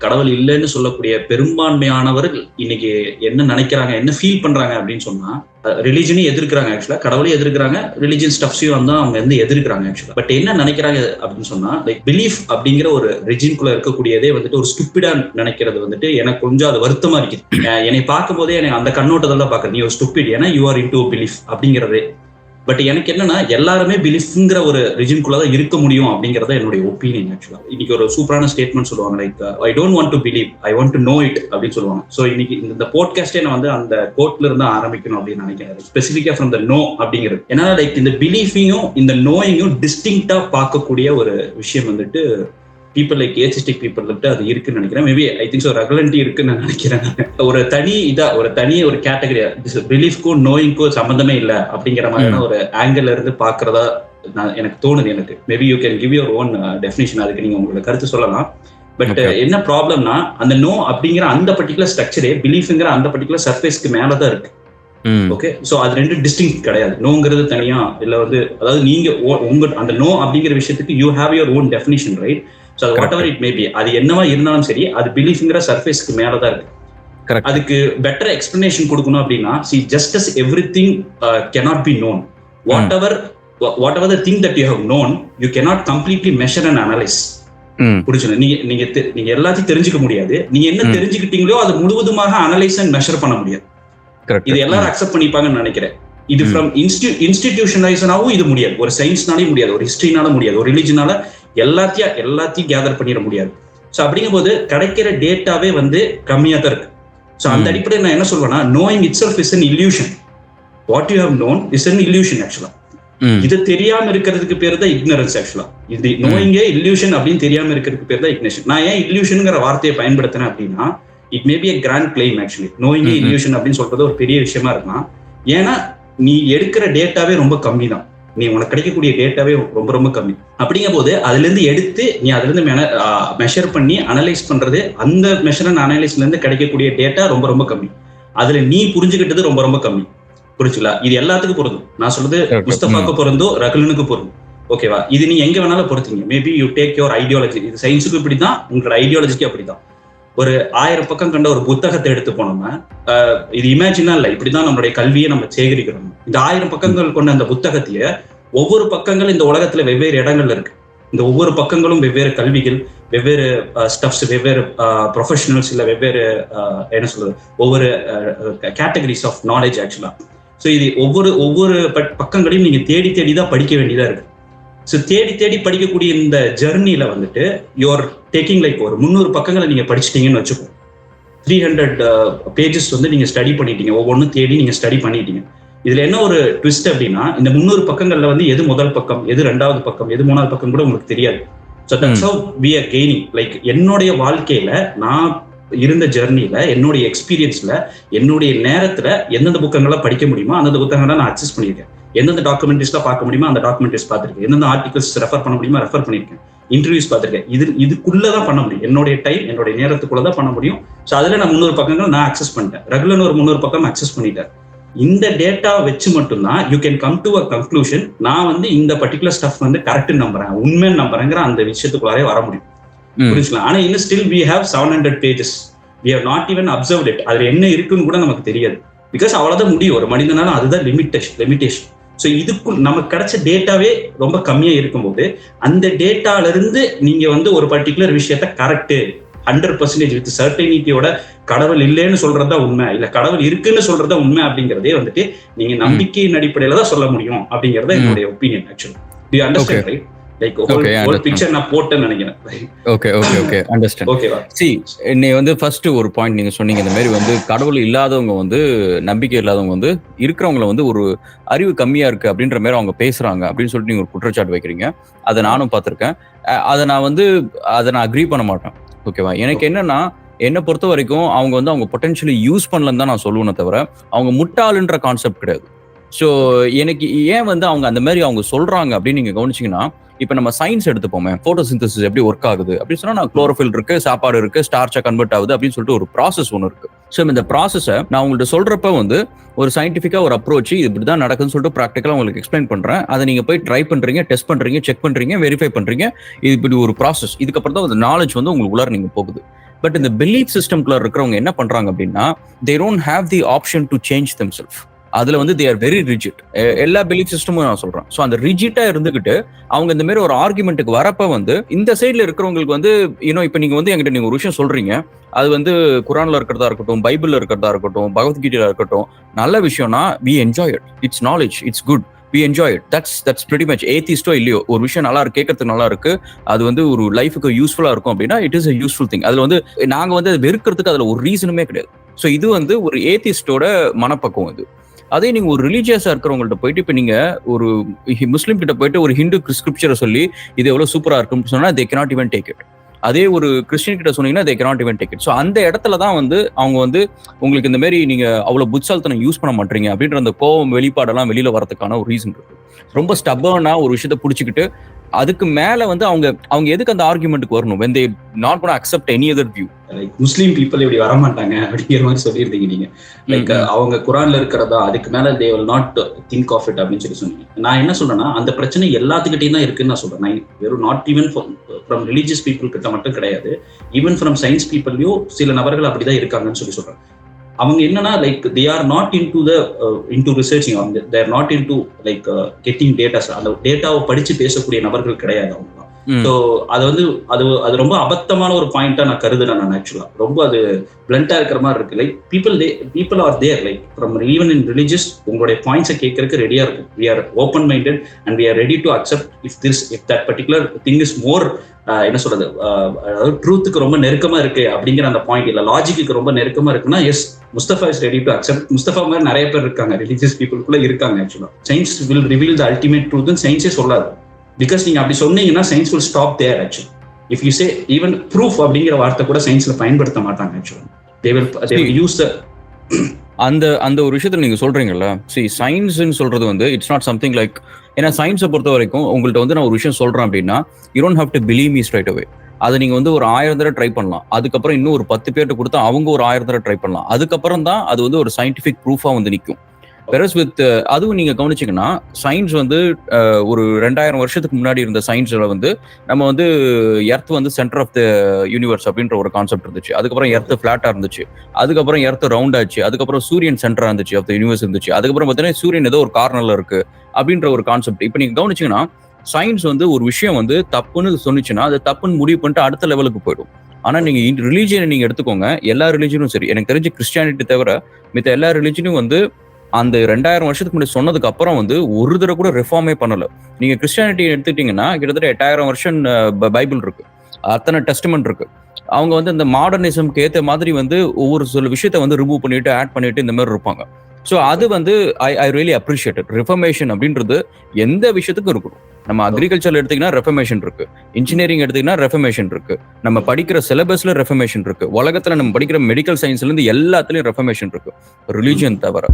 கடவுள் இல்லைன்னு சொல்லக்கூடிய பெரும்பான்மையானவர்கள் இன்னைக்கு என்ன நினைக்கிறாங்க, என்ன ஃபீல் பண்றாங்க அப்படின்னு சொன்னா, ரிலிஜனையும் எதிர்க்கிறாங்க. ஆக்சுவலா கடவுளையும் எதிர்க்கிறாங்க, ரிலிஜியன் ஸ்டப்ஸையும் வந்து அவங்க வந்து எதிர்க்கிறாங்க ஆக்சுவலா. பட் என்ன நினைக்கிறாங்க அப்படின்னு சொன்னா, லைக் பிலீஃப் அப்படிங்கிற ஒரு ரிஜின்குள்ள இருக்கக்கூடியதே வந்துட்டு ஒரு ஸ்டூப்பிடா நினைக்கிறது வந்துட்டு எனக்கு கொஞ்சம் அது வருத்தமா இருக்குது. என்னை பார்க்கும் போதே எனக்கு அந்த கண்ணோட்டத்தில் தான் பாக்குறேன், நீ ஒரு ஸ்டூப்பிட், ஏன்னா யூ ஆர் இன்டு பிலீஃப் அப்படிங்கிறதே. பட் எனக்கு என்னன்னா, எல்லாருமே பிலீஃப்ங்கிற ஒரு ரிஜின்குள்ளதான் இருக்க முடியும் அப்படிங்கறத என்னுடைய ஒப்பீனியன் ஆக்சுவலா. இன்னைக்கு ஒரு சூப்பரான ஸ்டேட்மெண்ட் சொல்லுவாங்க, like I don't want to believe, I want to know it அப்படின்னு சொல்லுவாங்க. ஸோ இன்னைக்கு இந்த போட்காஸ்டே நான் வந்து அந்த கோட்ல இருந்து ஆரம்பிக்கணும் அப்படின்னு நினைக்கிறேன், ஸ்பெசிஃபிக்கா ஃப்ரம் த நோ அப்படிங்கிறது. ஏன்னா லைக் இந்த பிலீஃபையும் இந்த நோயிங்கும் டிஸ்டிங்டா பார்க்கக்கூடிய ஒரு விஷயம் வந்துட்டு பீப்புள் லைக் ஏத்திஸ்டிக் பீப்புள் வந்துட்டு அது இருக்குன்னு நினைக்கிறேன். மேபி ஐ திங்க் ஸோ ரெகுலன்ட்டி இருக்குன்னு நான் நினைக்கிறேன். ஒரு தனி ஒரு கேட்டகரி பிலீஃப்க்கும் நோயிங்க்கும் சம்பந்தமே இல்லை அப்படிங்கிற மாதிரியான ஒரு ஆங்கிள் இருந்து பாக்குறதா எனக்கு தோணுது. எனக்கு maybe you can give your own definition, அதுக்கு நீங்க உங்களோட கருத்து சொல்லலாம். பட் என்ன ப்ராப்ளம்னா, அந்த நோ அப்படிங்கிற அந்த பர்டிகுலர் ஸ்ட்ரக்சரே பிலீஃப்ங்கிற அந்த பர்டிகுலர் சர்ஃபேஸ்க்கு மேலதான் இருக்கு. ஓகே, சோ அது ரெண்டு டிஸ்டிங் கிடையாது. நோங்கிறது தனியா இல்ல வந்து, அதாவது நீங்க உங்க அந்த நோ அப்படிங்கிற விஷயத்துக்கு you have your own definition, right? So அது whatever it may be, அது என்னவா இருந்தாலும் சரி, அது பிலீஃப்ங்கிற சர்ஃபேஸ்க்கு மேலதான் இருக்கு. அதுக்கு பெட்டர் எக்ஸ்பிளனேஷன் கொடுக்கணும் அப்படின்னா, see just as everything cannot be known, whatever the thing that you have known, you cannot completely measure and analyze. புரிஞ்சுங்க, நீங்க எல்லாத்தையும் தெரிஞ்சுக்க முடியாது. நீங்க என்ன தெரிஞ்சுக்கிட்டீங்களோ அது முழுவதுமாக அனலைஸ் அண்ட் மெஷர் பண்ண முடியாது. இது எல்லாரும் அக்செப்ட் பண்ணிப்பாங்கன்னு நினைக்கிறேன். இது ஃப்ரம் இன்ஸ்டிடியூஷனலைஸ்னாவும் இது முடியாது, ஒரு சயின்ஸ்னாலையும் முடியாது, ஒரு ஹிஸ்டரினால முடியாது, ஒரு ரிலிஜனால எல்லாத்தையும் கேதர் பண்ணிட முடியாது. ஸோ அப்படிங்கும் போது கிடைக்கிற டேட்டாவே வந்து கம்மியா தான் இருக்கு. ஸோ அந்த அடிப்படையில் நான் என்ன சொல்வேன்னா, knowing itself is an illusion. What you have known is an illusion ஆக்சுவலா. இது தெரியாம இருக்கிறதுக்கு பேர் தான் இக்னரன்ஸ் ஆக்சுவலா. இது நோயிங்கே illusion அப்படின்னு தெரியாம இருக்கிறதுக்கு பேர் தான் இக்னேஷன். நான் ஏன் illusionங்கிற வார்த்தையை பயன்படுத்தினேன் அப்படின்னா, it may B a grand claim actually. நோயிங்கே illusion அப்படின்னு சொல்றது ஒரு பெரிய விஷயமா இருக்கலாம். ஏன்னா நீ எடுக்கிற டேட்டாவே ரொம்ப கம்மி தான், உனக்கு கிடைக்கக்கூடிய டேட்டாவே ரொம்ப ரொம்ப கம்மி. அப்படிங்கும் போது அதுல இருந்து எடுத்து நீ அதுல இருந்து மெஷர் பண்ணி அனலைஸ் பண்றது, அந்த மெஷர் அண்ட் அனலைஸ்ல இருந்து கிடைக்கக்கூடிய டேட்டா ரொம்ப ரொம்ப கம்மி. அதுல நீ புரிஞ்சுக்கிட்டது ரொம்ப ரொம்ப கம்மி. புரிச்சுங்களா? இது எல்லாத்துக்கும் பொருந்தும். நான் சொல்றது முஸ்தபாக்கு பொருந்தும், ரகுலனுக்கு பொருந்தும். ஓகேவா? இது நீ எங்க வேணாலும் பொறுத்தீங்க. Maybe you take your ideology. இது சயின்ஸுக்கு இப்படிதான், உங்களோட ஐடியாலஜிக்கு அப்படிதான். ஒரு 1000 பக்கம் கண்ட ஒரு புத்தகத்தை எடுத்து போனோம்னா, இது இமேஜினா இல்ல, இப்படிதான் நம்மளுடைய கல்வியை நம்ம சேகரிக்கிறோம். இந்த 1000 பக்கங்கள் கொண்ட அந்த புத்தகத்தைய ஒவ்வொரு பக்கங்கள் இந்த உலகத்துல வெவ்வேறு இடங்கள்ல இருக்கு. இந்த ஒவ்வொரு பக்கங்களும் வெவ்வேறு கல்விகள், வெவ்வேறு ஸ்டப்ஸ், வெவ்வேறு ப்ரொஃபஷனல்ஸ், இல்ல வெவ்வேறு என்ன சொல்றது, ஒவ்வொரு கேட்டகரிஸ் ஆஃப் நாலேஜ் ஆக்சுவலா. ஸோ இது ஒவ்வொரு பக்கங்களையும் நீங்க தேடி தான் படிக்க வேண்டியதா இருக்கு. ஸோ தேடி படிக்கக்கூடிய இந்த ஜெர்னில வந்துட்டு யூஆர் டேக்கிங் லைக் ஒரு 300 பக்கங்களை நீங்க படிச்சுட்டீங்கன்னு வச்சுக்கோ. 300 பேஜஸ் வந்து நீங்க ஸ்டடி பண்ணிட்டீங்க, ஒவ்வொன்றும் தேடி நீங்க ஸ்டடி பண்ணிட்டீங்க. இதுல என்ன ஒரு ட்விஸ்ட் அப்படின்னா, இந்த 300 பக்கங்கள்ல வந்து எது முதல் பக்கம், எது 2வது பக்கம், எது 3வது பக்கம் கூட உங்களுக்கு தெரியாது. So that's how we are gaining. Like என்னுடைய வாழ்க்கையில நான் இருந்த ஜெர்னில, என்னுடைய எக்ஸ்பீரியன்ஸ்ல, என்னுடைய நேரத்துல எந்தெந்த புத்தகங்களை படிக்க முடியுமோ அந்தந்த புத்தகங்களை நான் அக்சஸ் பண்ணியிருக்கேன். எந்தெந்த டாக்குமெண்ட்ரிஸ்லாம் பார்க்க முடியுமோ அந்த டாக்குமெண்ட்ரிஸ் பார்த்திருக்கேன். எந்தெந்த ஆர்டிகல்ஸ் ரெஃபர் பண்ண முடியுமோ ரெஃபர் பண்ணியிருக்கேன். இன்டர்வியூஸ் பார்த்திருக்கேன். இதுக்குள்ளதான் பண்ண முடியும், என்னுடைய டைம், என்னுடைய நேரத்துக்குள்ளதான் பண்ண முடியும். ஸோ அதுல நான் 300 பக்கங்கள் நான் அக்சஸ் பண்ணிட்டேன். ரெகுலர் ஒரு 300 பக்கம் அக்சஸ் பண்ணிட்டேன். இந்த டேட்டா வச்சு மட்டும்தான் you can come to a conclusion. நான் வந்து இந்த பர்டிகுலர் ஸ்டஃப் வந்து கரெக்ட் நம்புறேன், உண்மை நம்புறேங்கிற அந்த விஷயத்துக்குள்ளாரே வர முடியும். புரிஞ்சுக்கலாம்? ஆனா இன்னும் still we have 700 pages. we have not even observed it. அதுல என்ன இருக்குன்னு கூட நமக்கு தெரியாது. பிகாஸ் அவ்வளவுதான் முடியும் ஒரு மனிதனால, அதுதான் லிமிட்டேஷன். ஸோ இதுக்குள் நமக்கு கிடைச்ச டேட்டாவே ரொம்ப கம்மியா இருக்கும்போது, அந்த டேட்டால இருந்து நீங்க வந்து ஒரு பர்டிகுலர் விஷயத்த கரெக்ட் 100% வித் சர்டைனிட்டியோட கடவுள் இல்லைன்னு சொல்றதுதான் உண்மை, இல்ல கடவுள் இருக்குன்னு சொல்றதா உண்மை அப்படிங்கறதே வந்துட்டு நீங்க நம்பிக்கையின் அடிப்படையில தான் சொல்ல முடியும் அப்படிங்கறத என்னுடைய opinion. Actually to understand, right? Like ஒரு பிக்சர் நான் போட்டேன்னு நினைக்கிறேன். Okay understand. ஓகேவா? நீ வந்து ஃபர்ஸ்ட் ஒரு பாயிண்ட் நீங்க சொன்னீங்க, இந்த மாதிரி வந்து கடவுள் இல்லாதவங்க வந்து, நம்பிக்கை இல்லாதவங்க வந்து இருக்கிறவங்கள வந்து ஒரு அறிவு கம்மியா இருக்கு அப்படின்ற மாதிரி அவங்க பேசுறாங்க அப்படின்னு சொல்லிட்டு நீங்க ஒரு குற்றச்சாட்டு வைக்கிறீங்க. அதை நானும் பார்த்திருக்கேன். அதை நான் அக்ரி பண்ண மாட்டேன். ஓகேவா? எனக்கு என்னன்னா, என்னை பொறுத்த வரைக்கும் அவங்க பொட்டன்ஷியலி யூஸ் பண்ணலன்னு தான் நான் சொல்லுவேனே தவிர அவங்க முட்டாளுன்ற கான்செப்ட் கிடையாது. ஸோ எனக்கு ஏன் வந்து அவங்க அந்த மாதிரி அவங்க சொல்றாங்க அப்படின்னு நீங்க கவனிச்சிங்கன்னா, இப்போ நம்ம சயின்ஸ் எடுத்துப்போமே, போட்டோசிந்தசிஸ் எப்படி ஒர்க் ஆகுது அப்படின்னு சொன்னா, நான் குளோரோஃபில் இருக்கு, சாப்பாடு இருக்கு, ஸ்டார்ச்சா கன்வெர்ட் ஆகுது அப்படின்னு சொல்லிட்டு ஒரு ப்ராசஸ் ஒன்று இருக்கு. ஸோ இந்த ப்ராசஸை நான் உங்கள்கிட்ட சொல்றப்ப வந்து ஒரு சயின்டிஃபிக்கா ஒரு அப்ரோச் இப்படிதான் நடக்குதுன்னு சொல்லிட்டு ப்ராக்டிக்கலா உங்களுக்கு எக்ஸ்பிளைன் பண்றேன். அதை நீங்க போய் ட்ரை பண்றீங்க, டெஸ்ட் பண்றீங்க, செக் பண்றீங்க, வெரிஃபை பண்றீங்க. இது இப்படி ஒரு ப்ராசஸ். இதுக்கப்புறம் தான் அந்த நாலேஜ் வந்து உங்களுக்கு உள்ளார நீங்க போகுது. பட் இந்த பிலீஃப் சிஸ்டம்குள்ள இருக்கிறவங்க என்ன பண்றாங்க அப்படின்னா they don't have the option to change themselves. அதுல வந்து they are very rigid. எல்லா பிலீஃப் சிஸ்டமும் நான் சொல்றேன். ஸோ அந்த ரிஜிட்டா இருந்துகிட்டு அவங்க இந்த மாதிரி ஒரு ஆர்குமெண்ட்டுக்கு வரப்ப வந்து இந்த சைட்ல இருக்கிறவங்களுக்கு வந்து இப்ப நீங்க வந்து என்கிட்ட நீங்க ஒரு விஷயம் சொல்றீங்க, அது வந்து குரான்ல இருக்கிறதா இருக்கட்டும், பைபிள்ல இருக்கிறதா இருக்கட்டும், பகவத்கீதையில இருக்கட்டும், நல்ல விஷயம்னா we enjoy it. It's knowledge, it's good. We enjoy it. That's pretty much ஏத்திஸ்டோ இல்லையோ ஒரு விஷயம் நல்லா இருக்கு, கேட்கறதுக்கு நல்லா இருக்கு, அது வந்து ஒரு லைஃபுக்கு யூஸ்ஃபுல்லா இருக்கும் அப்படின்னா it is a useful thing. அதுல வந்து நாங்க வந்து அதை வெறுக்கிறதுக்கு அதுல ஒரு ரீசனுமே கிடையாது. ஸோ இது வந்து ஒரு ஏத்திஸ்டோட மனப்பக்குவம் இது. அதே நீங்க ஒரு ரிலீஜியஸா இருக்கிறவங்கள்ட்ட போயிட்டு இப்ப நீங்க ஒரு முஸ்லீம் கிட்ட போயிட்டு ஒரு ஹிந்து ஸ்கிரிப்சரை சொல்லி இது எவ்வளவு சூப்பரா இருக்குன்னு சொன்னா they cannot even take it. அதே ஒரு கிறிஸ்டியன் கிட்ட சொன்னீங்கன்னா they cannot even take it. So அந்த இடத்துல தான் வந்து அவங்க வந்து உங்களுக்கு இந்த மாதிரி நீங்க அவ்வளவு புட்சால்தனம் யூஸ் பண்ண மாட்டீங்க அப்படின்ற அந்த கோவம் வெளிப்பாடெல்லாம் வெளியில வரதுக்கான ஒரு ரீசன் இருக்கு. ரொம்ப ஸ்டபர்னா ஒரு விஷயத்த புடிச்சுக்கிட்டு அதுக்கு மேல வந்து அவங்க எதுக்கு அந்த ஆர்குமெண்ட்டுக்கு வரணும் when they not going to accept any other view. Like Muslim people இப்படி வரமாட்டாங்க அப்படிங்கிற மாதிரி சொல்லியிருந்தீங்க நீங்க. லைக் அவங்க குரான்ல இருக்கிறதா அதுக்கு மேல they will not think of it அப்படின்னு சொல்லி சொன்னீங்க. நான் என்ன சொல்றேன்னா அந்த பிரச்சனை எல்லாத்துக்கிட்டையும் தான் இருக்குன்னு நான் சொல்றேன். நான் வெறும் not even from religious people கிட்ட மட்டும் கிடையாது, ஈவன் ஃப்ரம் சயின்ஸ் பீப்புள்லயும் சில நபர்கள் அப்படிதான் இருக்காங்கன்னு சொல்லி சொல்றேன். அவங்க என்னன்னா like they are not into researching, they are not into like getting data. அந்த டேட்டாவை படிச்சு பேசக்கூடிய நபர்கள் கிடையாது அவங்க. ஸோ அது வந்து அது ரொம்ப அபத்தமான ஒரு பாயிண்டா நான் கருதுறேன். நான் ஆக்சுவலா ரொம்ப அது பிளண்டா இருக்கிற மாதிரி இருக்கு. Like people are there like from even in religious உங்களுடைய பாயிண்ட்ஸை கேட்கறதுக்கு ரெடியா இருக்கும். we are open minded and we are ready to accept if that particular thing is more என்ன சொல்றது, அதாவது ட்ரூத்துக்கு ரொம்ப நெருக்கமா இருக்கு அப்படிங்கிற அந்த பாயிண்ட் இல்ல, லாஜிக்கு ரொம்ப நெருக்கமா இருக்குன்னா yes Mustafa is ready to accept. Mustafa மாதிரி நிறைய பேர் இருக்காங்க, ரிலீஜியஸ் பீப்புளுக்குள்ள இருக்காங்க. ஆக்சுவலா science will reveal the ultimate truth சயின்ஸே சொல்லாது. பிகாஸ் நீங்க அப்படி சொன்னீங்கன்னா science will stop there. Actually if you say even proof அப்படிங்கிற வார்த்தை கூட சயின்ஸ்ல பயன்படுத்த மாட்டாங்க. ஆக்சுவலா they will use the அந்த ஒரு விஷயத்துல நீங்க சொல்றீங்கல்ல, சயின்ஸ்ன்னு சொல்றது வந்து இட்ஸ் நாட் சம்திங் லைக், ஏன்னா சயின்ஸை பொறுத்த வரைக்கும் உங்கள்ட்ட வந்து நான் ஒரு விஷயம் சொல்றேன் அப்படின்னா you don't have to believe me straight away. அதை நீங்க வந்து ஒரு 1000 தடவை ட்ரை பண்ணலாம், அதுக்கப்புறம் இன்னும் ஒரு 10 பேர்ட்ட கொடுத்தா அவங்க ஒரு 1000 தடவை ட்ரை பண்ணலாம், அதுக்கப்புறம் தான் அது வந்து ஒரு சயின்டிபிக் ப்ரூஃபா வந்து நிற்கும். வெரஸ் வித் அதுவும் நீங்க கவனிச்சிங்கன்னா சயின்ஸ் வந்து ஒரு 2000 வருஷத்துக்கு முன்னாடி இருந்த சயின்ஸ்ல வந்து நம்ம வந்து எர்த் வந்து சென்டர் ஆஃப் த யூனிவர்ஸ் அப்படின்ற ஒரு கான்செப்ட் இருந்துச்சு. அதுக்கப்புறம் எர்த் பிளாட்டா இருந்துச்சு, அதுக்கப்புறம் எர்த் ரவுண்ட் ஆச்சு, அதுக்கப்புறம் சூரியன் சென்டரா இருந்துச்சு ஆஃப் த யூனிவர்ஸ் இருந்துச்சு, அதுக்கப்புறம் பார்த்தீங்கன்னா சூரியன் ஏதோ ஒரு கார்னர்ல இருக்கு அப்படின்ற ஒரு கான்செப்ட். இப்போ நீங்க கவனிச்சீங்கன்னா சயின்ஸ் வந்து ஒரு விஷயம் வந்து தப்புன்னு சொன்னிச்சுன்னா அது தப்புன்னு முடிவு பண்ணிட்டு அடுத்த லெவலுக்கு போயிடும். ஆனா நீங்க ரிலீஜியனை நீங்க எடுத்துக்கோங்க, எல்லா ரிலீஜனும் சரி, எனக்கு தெரிஞ்சு கிறிஸ்டியானிட்டி தவிர மித்த எல்லா ரிலீஜனும் வந்து அந்த 2000 வருஷத்துக்கு முன்னாடி சொன்னதுக்கு அப்புறம் வந்து ஒரு தடவை கூட ரிஃபார்மே பண்ணல. நீங்க கிறிஸ்டியானிட்டி எடுத்துக்கிட்டீங்கன்னா கிட்டத்தட்ட 8000 வருஷம் பைபிள் இருக்கு, அத்தனை டெஸ்டமெண்ட் இருக்கு. அவங்க வந்து இந்த மாடர்னிசம்க்கு ஏற்ற மாதிரி வந்து ஒவ்வொரு சில விஷயத்த வந்து ரிமூவ் பண்ணிட்டு ஆட் பண்ணிட்டு இந்த மாதிரி இருப்பாங்க. ஸோ அது வந்து I really appreciate it. Reformation அப்படின்றது எந்த விஷயத்துக்கும் இருக்கணும். நம்ம அக்ரிகல்ச்சர் எடுத்தீங்கன்னா ரெஃபர்மேஷன் இருக்கு, இன்ஜினியரிங் எடுத்தீங்கன்னா ரெஃபர்மேஷன் இருக்கு, நம்ம படிக்கிற சிலபஸ்ல ரெஃபர்மேஷன் இருக்கு, உலகத்துல நம்ம படிக்கிற மெடிக்கல் சயின்ஸ்ல இருந்து எல்லாத்துலயும் ரெஃபர்மேஷன் இருக்கு, ரிலீஜியன் தவிர.